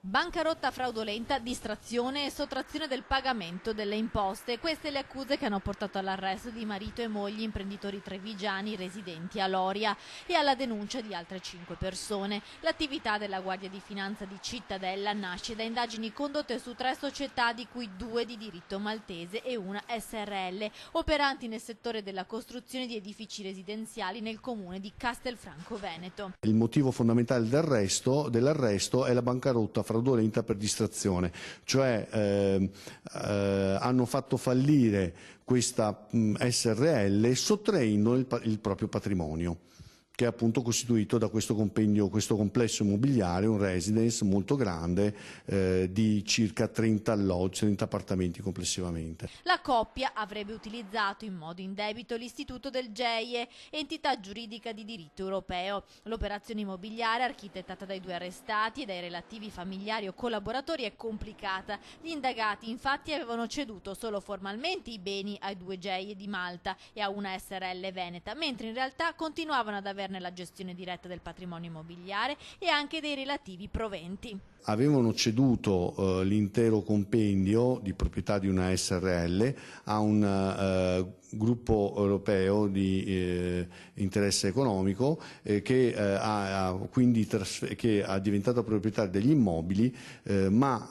Bancarotta fraudolenta, distrazione e sottrazione del pagamento delle imposte. Queste le accuse che hanno portato all'arresto di marito e moglie imprenditori trevigiani residenti a Loria e alla denuncia di altre 5 persone. L'attività della Guardia di Finanza di Cittadella nasce da indagini condotte su 3 società, di cui 2 di diritto maltese e una SRL, operanti nel settore della costruzione di edifici residenziali nel comune di Castelfranco Veneto. Il motivo fondamentale dell'arresto è la bancarotta fraudolenta per distrazione, cioè hanno fatto fallire questa SRL sottraendo il proprio patrimonio, che è appunto costituito da questo compendio, questo complesso immobiliare, un residence molto grande di circa 30 alloggi, 30 appartamenti complessivamente. La coppia avrebbe utilizzato in modo indebito l'istituto del GEIE, entità giuridica di diritto europeo. L'operazione immobiliare, architettata dai 2 arrestati e dai relativi familiari o collaboratori, è complicata. Gli indagati infatti avevano ceduto solo formalmente i beni ai 2 GEIE di Malta e a una SRL veneta, mentre in realtà continuavano ad averne la gestione diretta del patrimonio immobiliare e anche dei relativi proventi. Avevano ceduto l'intero compendio di proprietà di una SRL a un gruppo europeo di interesse economico che ha diventato proprietario degli immobili, ma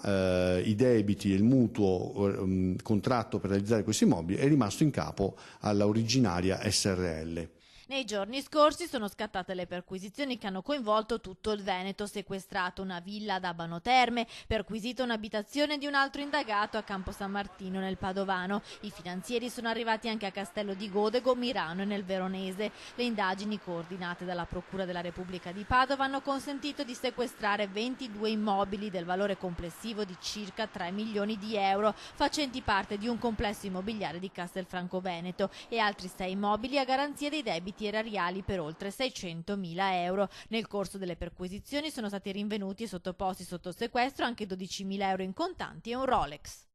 i debiti e il mutuo contratto per realizzare questi immobili è rimasto in capo alla originaria SRL. Nei giorni scorsi sono scattate le perquisizioni che hanno coinvolto tutto il Veneto: sequestrato una villa ad Abano Terme, perquisito un'abitazione di un altro indagato a Campo San Martino nel Padovano. I finanzieri sono arrivati anche a Castello di Godego, Mirano e nel Veronese. Le indagini, coordinate dalla Procura della Repubblica di Padova, hanno consentito di sequestrare 22 immobili del valore complessivo di circa 3 milioni di euro, facenti parte di un complesso immobiliare di Castelfranco Veneto, e altri 6 immobili a garanzia dei debiti erariali per oltre 600.000 euro. Nel corso delle perquisizioni sono stati rinvenuti e sottoposti sotto sequestro anche 12.000 euro in contanti e un Rolex.